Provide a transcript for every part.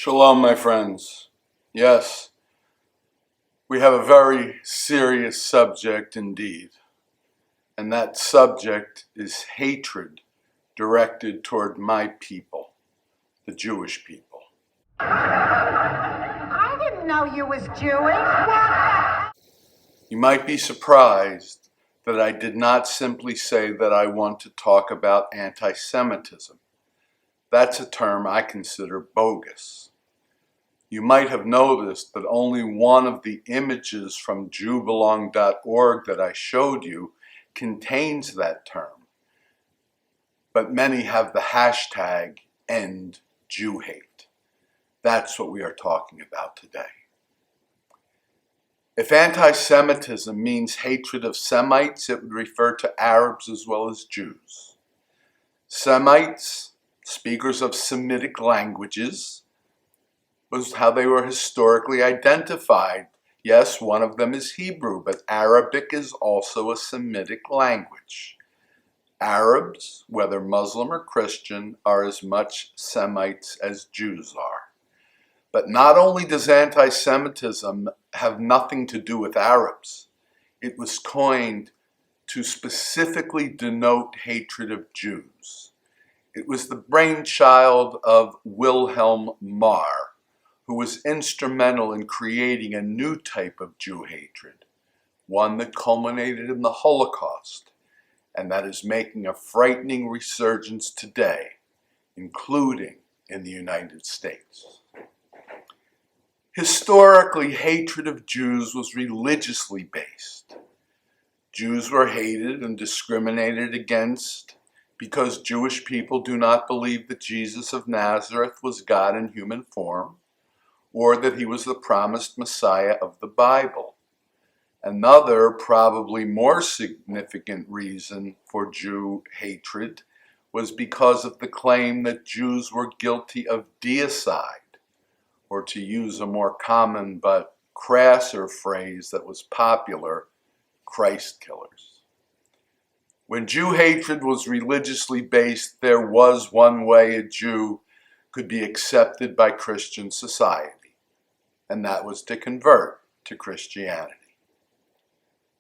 Shalom, my friends. Yes, we have a very serious subject indeed, and that subject is hatred directed toward my people, the Jewish people. I didn't know you was Jewish. You might be surprised that I did not simply say that I want to talk about anti-Semitism. That's a term I consider bogus. You might have noticed that only one of the images from JewBelong.org that I showed you contains that term, but many have the hashtag #EndJewHate. That's what we are talking about today. If anti-Semitism means hatred of Semites, it would refer to Arabs as well as Jews. Semites, speakers of Semitic languages, was how they were historically identified. Yes, one of them is Hebrew, but Arabic is also a Semitic language. Arabs, whether Muslim or Christian, are as much Semites as Jews are. But not only does anti-Semitism have nothing to do with Arabs, it was coined to specifically denote hatred of Jews. It was the brainchild of Wilhelm Marr, who was instrumental in creating a new type of Jew hatred, one that culminated in the Holocaust, and that is making a frightening resurgence today, including in the United States. Historically, hatred of Jews was religiously based. Jews were hated and discriminated against because Jewish people do not believe that Jesus of Nazareth was God in human form, or that he was the promised Messiah of the Bible. Another, probably more significant reason for Jew hatred was because of the claim that Jews were guilty of deicide, or to use a more common but crasser phrase that was popular, Christ killers. When Jew hatred was religiously based, there was one way a Jew could be accepted by Christian society, and that was to convert to Christianity.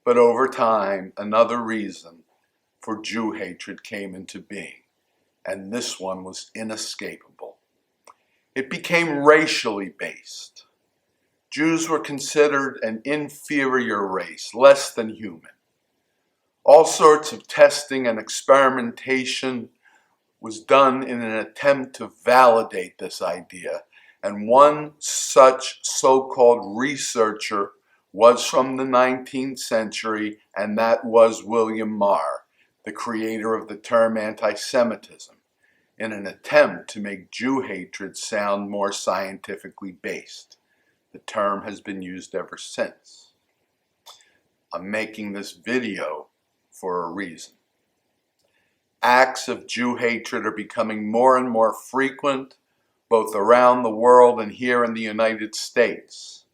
But over time, another reason for Jew hatred came into being, and this one was inescapable. It became racially based. Jews were considered an inferior race, less than human. All sorts of testing and experimentation was done in an attempt to validate this idea, and one such so-called researcher was from the 19th century, and that was William Marr, the creator of the term anti-Semitism, in an attempt to make Jew hatred sound more scientifically based. The term has been used ever since. I'm making this video for a reason. Acts of Jew hatred are becoming more and more frequent, both around the world and here in the United States.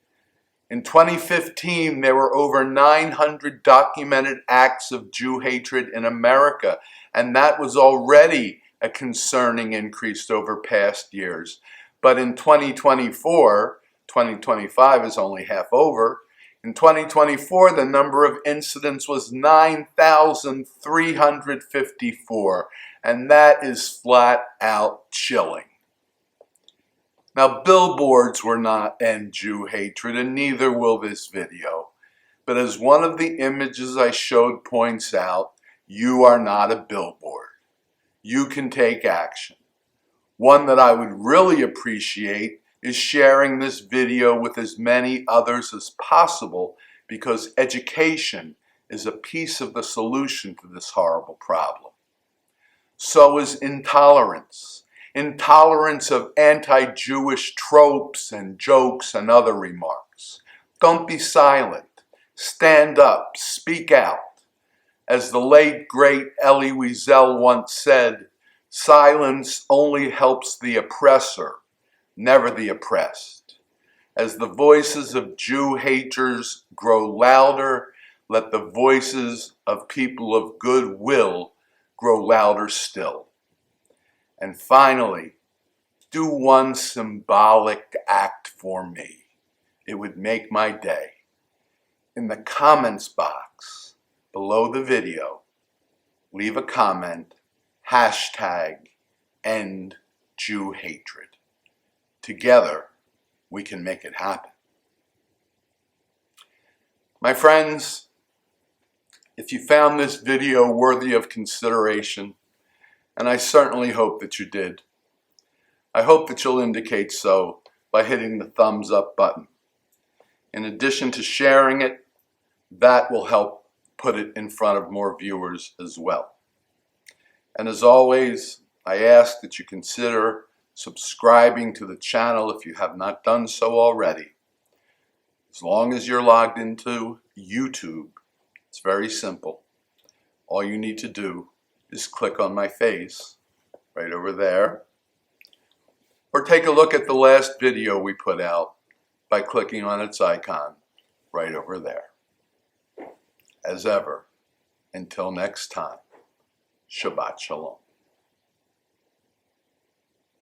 In 2015, there were over 900 documented acts of Jew hatred in America, and that was already a concerning increase over past years. But in 2024, 2025 is only half over. In 2024, the number of incidents was 9,354, and that is flat out chilling. Now, billboards were not end Jew hatred, and neither will this video. But as one of the images I showed points out, you are not a billboard. You can take action. One that I would really appreciate is sharing this video with as many others as possible, because education is a piece of the solution to this horrible problem. So is intolerance. Intolerance of anti-Jewish tropes and jokes and other remarks. Don't be silent. Stand up. Speak out. As the late, great Elie Wiesel once said, silence only helps the oppressor, never the oppressed. As the voices of Jew haters grow louder, let the voices of people of goodwill grow louder still. And finally, do one symbolic act for me. It would make my day. In the comments box below the video, leave a comment, #end Jew hatred. Together, we can make it happen. My friends, if you found this video worthy of consideration, and I certainly hope that you did, I hope that you'll indicate so by hitting the thumbs up button. In addition to sharing it, that will help put it in front of more viewers as well. And as always, I ask that you consider subscribing to the channel if you have not done so already. As long as you're logged into YouTube, it's very simple. All you need to do is click on my face right over there, or take a look at the last video we put out by clicking on its icon right over there. As ever, until next time, Shabbat Shalom.